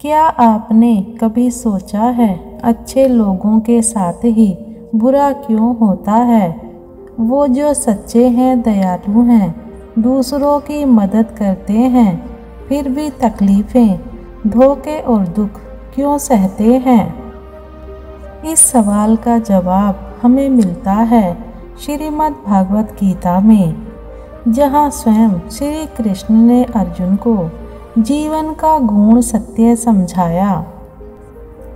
क्या आपने कभी सोचा है अच्छे लोगों के साथ ही बुरा क्यों होता है? वो जो सच्चे हैं, दयालु हैं, दूसरों की मदद करते हैं, फिर भी तकलीफ़ें, धोखे और दुख क्यों सहते हैं? इस सवाल का जवाब हमें मिलता है श्रीमद् भागवत गीता में, जहाँ स्वयं श्री कृष्ण ने अर्जुन को जीवन का गूढ़ सत्य समझाया।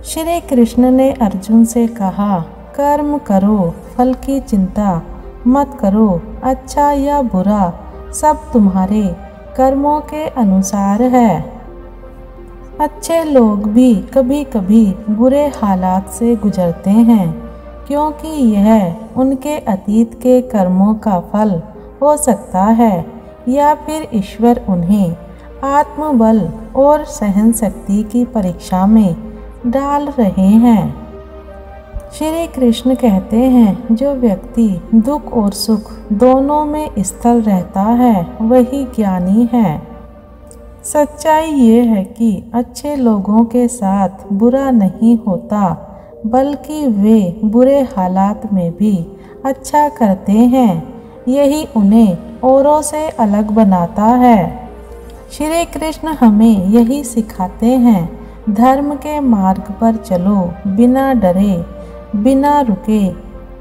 श्री कृष्ण ने अर्जुन से कहा, कर्म करो, फल की चिंता मत करो, अच्छा या बुरा सब तुम्हारे कर्मों के अनुसार है। अच्छे लोग भी कभी कभी बुरे हालात से गुजरते हैं, क्योंकि यह उनके अतीत के कर्मों का फल हो सकता है, या फिर ईश्वर उन्हें आत्मबल और सहन शक्ति की परीक्षा में डाल रहे हैं। श्री कृष्ण कहते हैं, जो व्यक्ति दुख और सुख दोनों में स्थिर रहता है वही ज्ञानी है। सच्चाई ये है कि अच्छे लोगों के साथ बुरा नहीं होता, बल्कि वे बुरे हालात में भी अच्छा करते हैं। यही उन्हें औरों से अलग बनाता है। श्री कृष्ण हमें यही सिखाते हैं, धर्म के मार्ग पर चलो, बिना डरे, बिना रुके,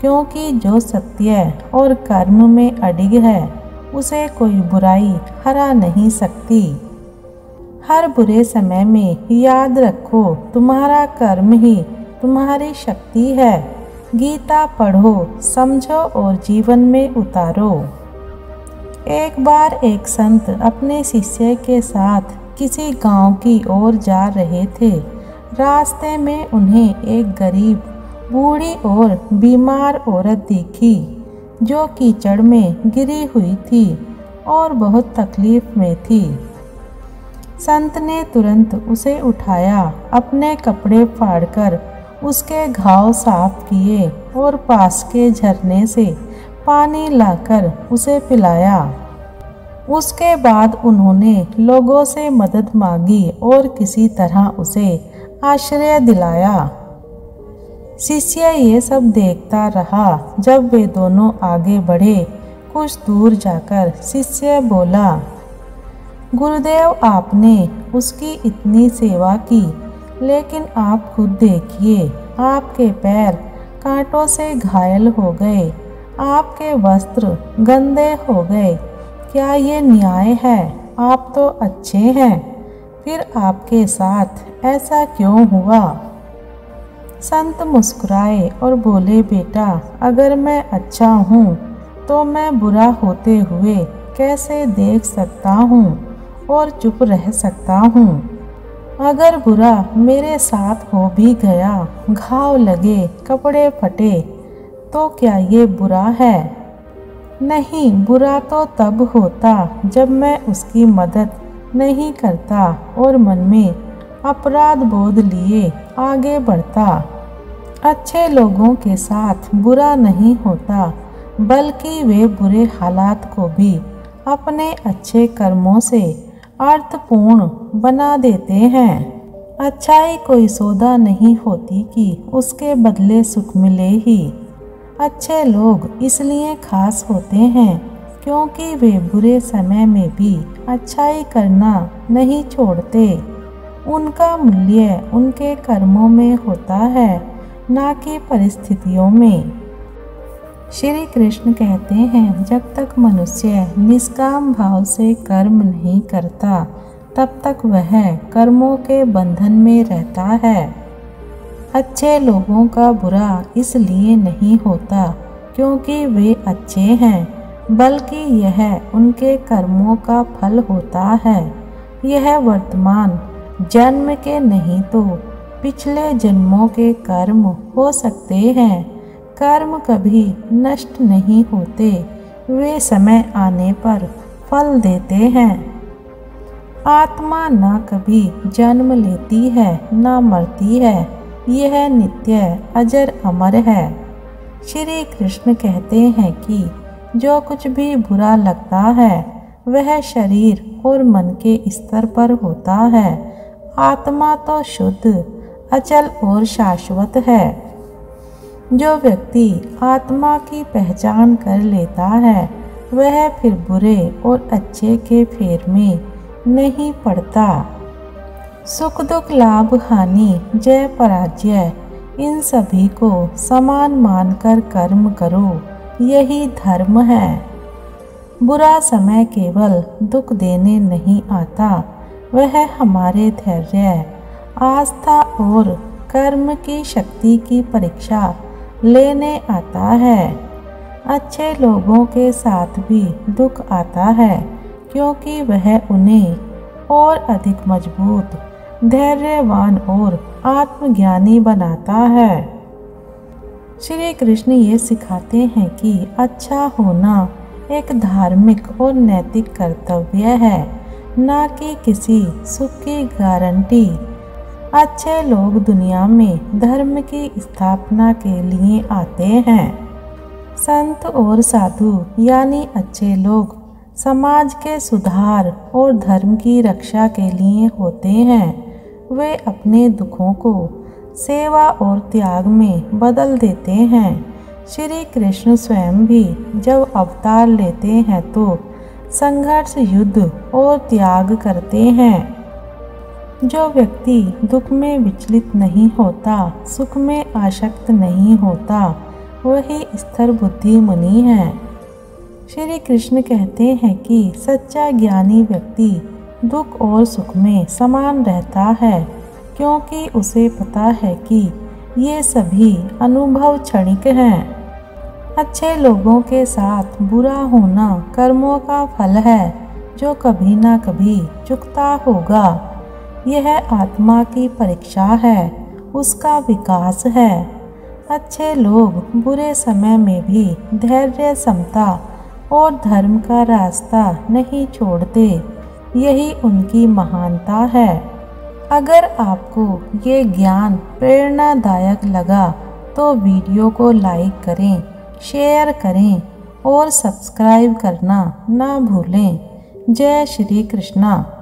क्योंकि जो सत्य और कर्म में अडिग है उसे कोई बुराई हरा नहीं सकती। हर बुरे समय में याद रखो, तुम्हारा कर्म ही तुम्हारी शक्ति है। गीता पढ़ो, समझो और जीवन में उतारो। एक बार एक संत अपने शिष्य के साथ किसी गांव की ओर जा रहे थे। रास्ते में उन्हें एक गरीब, बूढ़ी और बीमार औरत दिखी, जो कीचड़ में गिरी हुई थी और बहुत तकलीफ में थी। संत ने तुरंत उसे उठाया, अपने कपड़े फाड़कर उसके घाव साफ किए और पास के झरने से पानी लाकर उसे पिलाया। उसके बाद उन्होंने लोगों से मदद मांगी और किसी तरह उसे आश्रय दिलाया। शिष्य ये सब देखता रहा। जब वे दोनों आगे बढ़े, कुछ दूर जाकर शिष्य बोला, गुरुदेव, आपने उसकी इतनी सेवा की, लेकिन आप खुद देखिए, आपके पैर कांटों से घायल हो गए, आपके वस्त्र गंदे हो गए। क्या ये न्याय है? आप तो अच्छे हैं, फिर आपके साथ ऐसा क्यों हुआ? संत मुस्कुराए और बोले, बेटा, अगर मैं अच्छा हूँ तो मैं बुरा होते हुए कैसे देख सकता हूँ और चुप रह सकता हूँ? अगर बुरा मेरे साथ हो भी गया, घाव लगे, कपड़े फटे, तो क्या ये बुरा है? नहीं, बुरा तो तब होता जब मैं उसकी मदद नहीं करता और मन में अपराध बोध लिए आगे बढ़ता। अच्छे लोगों के साथ बुरा नहीं होता, बल्कि वे बुरे हालात को भी अपने अच्छे कर्मों से अर्थपूर्ण बना देते हैं। अच्छाई कोई सौदा नहीं होती कि उसके बदले सुख मिले ही। अच्छे लोग इसलिए खास होते हैं क्योंकि वे बुरे समय में भी अच्छाई करना नहीं छोड़ते। उनका मूल्य उनके कर्मों में होता है, ना कि परिस्थितियों में। श्री कृष्ण कहते हैं, जब तक मनुष्य निष्काम भाव से कर्म नहीं करता, तब तक वह कर्मों के बंधन में रहता है। अच्छे लोगों का बुरा इसलिए नहीं होता क्योंकि वे अच्छे हैं, बल्कि यह उनके कर्मों का फल होता है। यह वर्तमान जन्म के नहीं तो पिछले जन्मों के कर्म हो सकते हैं। कर्म कभी नष्ट नहीं होते, वे समय आने पर फल देते हैं। आत्मा ना कभी जन्म लेती है, ना मरती है, यह नित्य अजर अमर है। श्री कृष्ण कहते हैं कि जो कुछ भी बुरा लगता है वह शरीर और मन के स्तर पर होता है। आत्मा तो शुद्ध, अचल और शाश्वत है। जो व्यक्ति आत्मा की पहचान कर लेता है वह फिर बुरे और अच्छे के फेर में नहीं पड़ता। सुख दुख लाभ हानि जय पराजय इन सभी को समान मानकर कर्म करो, यही धर्म है। बुरा समय केवल दुख देने नहीं आता, वह हमारे धैर्य, आस्था और कर्म की शक्ति की परीक्षा लेने आता है। अच्छे लोगों के साथ भी दुख आता है क्योंकि वह उन्हें और अधिक मजबूत, धैर्यवान और आत्मज्ञानी बनाता है। श्री कृष्ण ये सिखाते हैं कि अच्छा होना एक धार्मिक और नैतिक कर्तव्य है, न कि किसी सुख की गारंटी। अच्छे लोग दुनिया में धर्म की स्थापना के लिए आते हैं। संत और साधु यानी अच्छे लोग समाज के सुधार और धर्म की रक्षा के लिए होते हैं। वे अपने दुखों को सेवा और त्याग में बदल देते हैं। श्री कृष्ण स्वयं भी जब अवतार लेते हैं तो संघर्ष, युद्ध और त्याग करते हैं। जो व्यक्ति दुख में विचलित नहीं होता, सुख में आसक्त नहीं होता, वही स्थिर बुद्धि मुनि है। श्री कृष्ण कहते हैं कि सच्चा ज्ञानी व्यक्ति दुख और सुख में समान रहता है क्योंकि उसे पता है कि ये सभी अनुभव क्षणिक हैं। अच्छे लोगों के साथ बुरा होना कर्मों का फल है जो कभी ना कभी चुकता होगा। यह आत्मा की परीक्षा है, उसका विकास है। अच्छे लोग बुरे समय में भी धैर्य, समता और धर्म का रास्ता नहीं छोड़ते, यही उनकी महानता है। अगर आपको ये ज्ञान प्रेरणादायक लगा तो वीडियो को लाइक करें, शेयर करें और सब्सक्राइब करना ना भूलें। जय श्री कृष्णा।